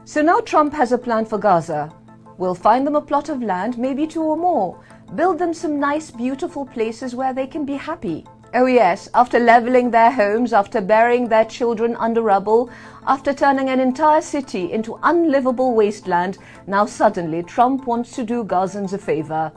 So now Trump has a plan for Gaza. We'll find them a plot of land, maybe 2 or more. Build them some nice, beautiful places where they can be happy. Oh yes, after leveling their homes, after burying their children under rubble, after turning an entire city into unlivable wasteland, now suddenly Trump wants to do Gazans a favor.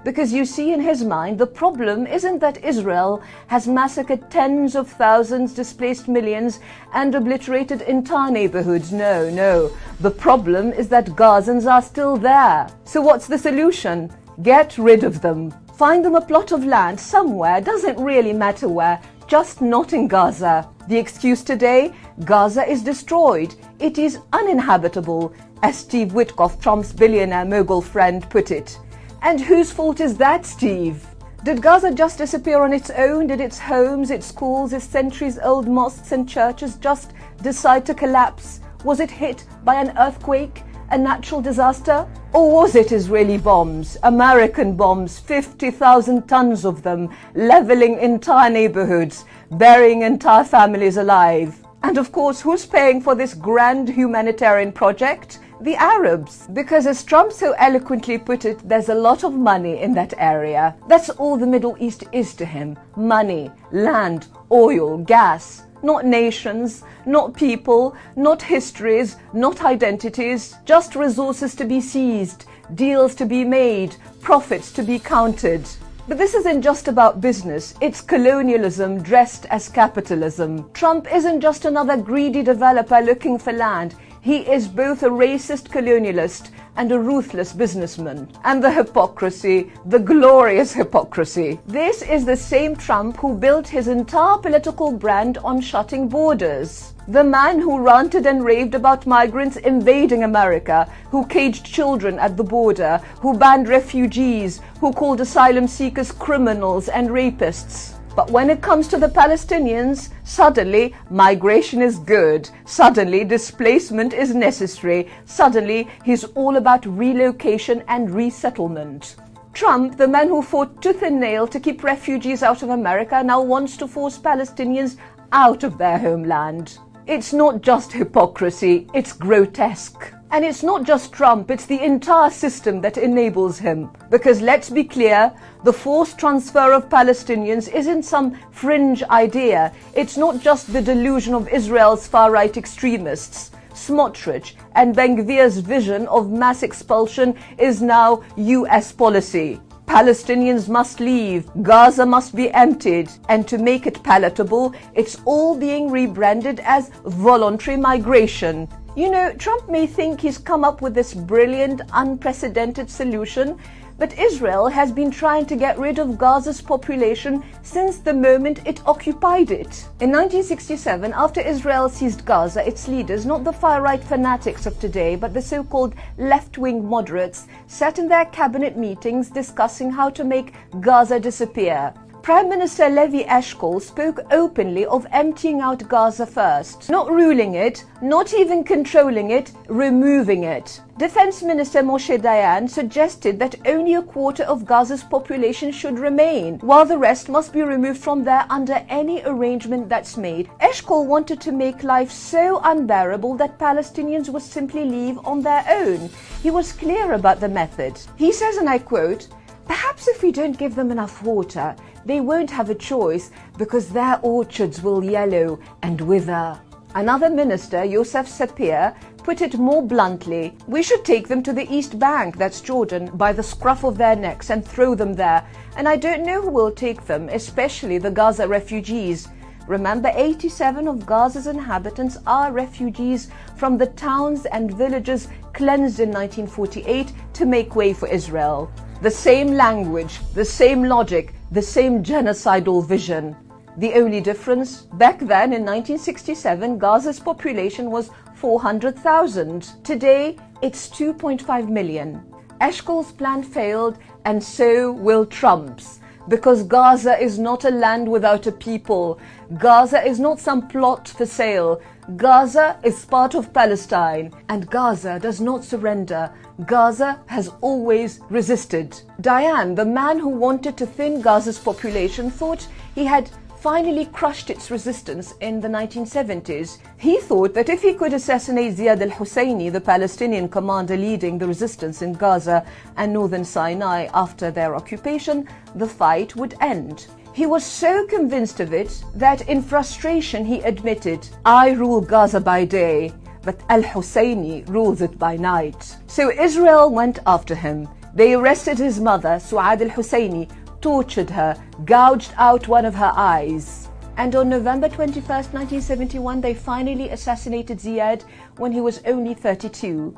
Because you see, in his mind, the problem isn't that Israel has massacred tens of thousands, displaced millions, and obliterated entire neighborhoods. No. The problem is that Gazans are still there. So what's the solution? Get rid of them. Find them a plot of land somewhere, doesn't really matter where, just not in Gaza. The excuse today? Gaza is destroyed. It is uninhabitable, as Steve Witkoff, Trump's billionaire mogul friend, put it. And whose fault is that, Steve? Did Gaza just disappear on its own? Did its homes, its schools, its centuries-old mosques and churches just decide to collapse? Was it hit by an earthquake, a natural disaster? Or was it Israeli bombs, American bombs, 50,000 tons of them, leveling entire neighborhoods, burying entire families alive? And of course, who's paying for this grand humanitarian project? The Arabs. Because as Trump so eloquently put it, there's a lot of money in that area. That's all the Middle East is to him. Money, land, oil, gas. Not nations, not people, not histories, not identities. Just resources to be seized, deals to be made, profits to be counted. But this isn't just about business, it's colonialism dressed as capitalism. Trump isn't just another greedy developer looking for land. He is both a racist colonialist and a ruthless businessman. And the hypocrisy, the glorious hypocrisy. This is the same Trump who built his entire political brand on shutting borders. The man who ranted and raved about migrants invading America, who caged children at the border, who banned refugees, who called asylum seekers criminals and rapists. But when it comes to the Palestinians, suddenly migration is good. Suddenly displacement is necessary. Suddenly he's all about relocation and resettlement. Trump, the man who fought tooth and nail to keep refugees out of America, now wants to force Palestinians out of their homeland. It's not just hypocrisy, it's grotesque. And it's not just Trump, it's the entire system that enables him. Because let's be clear, the forced transfer of Palestinians isn't some fringe idea. It's not just the delusion of Israel's far-right extremists. Smotrich and Ben-Gvir's vision of mass expulsion is now US policy. Palestinians must leave, Gaza must be emptied, and to make it palatable, it's all being rebranded as voluntary migration. You know, Trump may think he's come up with this brilliant, unprecedented solution, but Israel has been trying to get rid of Gaza's population since the moment it occupied it. In 1967, after Israel seized Gaza, its leaders, not the far-right fanatics of today, but the so-called left-wing moderates, sat in their cabinet meetings discussing how to make Gaza disappear. Prime Minister Levi Eshkol spoke openly of emptying out Gaza first. Not ruling it, not even controlling it, removing it. Defense Minister Moshe Dayan suggested that only a quarter of Gaza's population should remain, while the rest must be removed from there under any arrangement that's made. Eshkol wanted to make life so unbearable that Palestinians would simply leave on their own. He was clear about the method. He says, and I quote, "Perhaps if we don't give them enough water, they won't have a choice because their orchards will yellow and wither." Another minister, Yosef Sapir, put it more bluntly, "We should take them to the East Bank, that's Jordan, by the scruff of their necks and throw them there. And I don't know who will take them, especially the Gaza refugees." Remember, 87 of Gaza's inhabitants are refugees from the towns and villages cleansed in 1948 to make way for Israel. The same language, the same logic, the same genocidal vision. The only difference, back then in 1967, Gaza's population was 400,000. Today, it's 2.5 million. Eshkol's plan failed, and so will Trump's. Because Gaza is not a land without a people. Gaza is not some plot for sale. Gaza is part of Palestine, and Gaza does not surrender. Gaza has always resisted. Dayan, the man who wanted to thin Gaza's population, thought he had finally crushed its resistance in the 1970s. He thought that if he could assassinate Ziad al-Husseini, the Palestinian commander leading the resistance in Gaza and northern Sinai after their occupation, the fight would end. He was so convinced of it that in frustration he admitted, "I rule Gaza by day, but al-Husseini rules it by night." So Israel went after him. They arrested his mother, Suad al-Husseini, tortured her, gouged out one of her eyes. And on November 21st, 1971, they finally assassinated Ziad when he was only 32.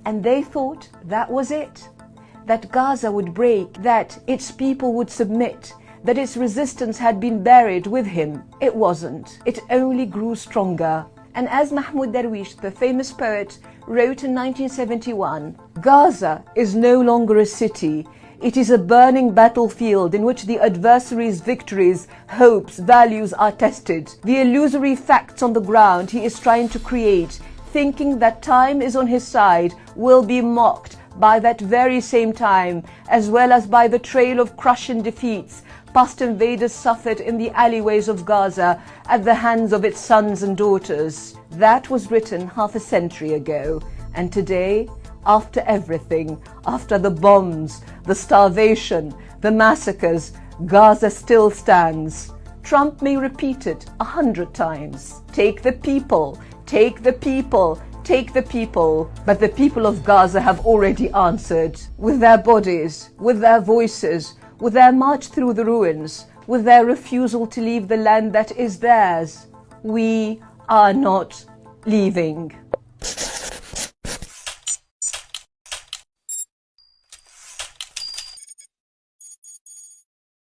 And they thought that was it, that Gaza would break, that its people would submit, that its resistance had been buried with him. It wasn't. It only grew stronger. And as Mahmoud Darwish, the famous poet, wrote in 1971, "Gaza is no longer a city. It is a burning battlefield in which the adversary's victories, hopes, values are tested. The illusory facts on the ground he is trying to create, thinking that time is on his side, will be mocked by that very same time, as well as by the trail of crushing defeats past invaders suffered in the alleyways of Gaza at the hands of its sons and daughters." That was written half a century ago. And today, after everything, after the bombs, the starvation, the massacres, Gaza still stands. Trump may repeat it 100 times. Take the people, take the people, take the people. But the people of Gaza have already answered with their bodies, with their voices, with their march through the ruins, with their refusal to leave the land that is theirs. We are not leaving.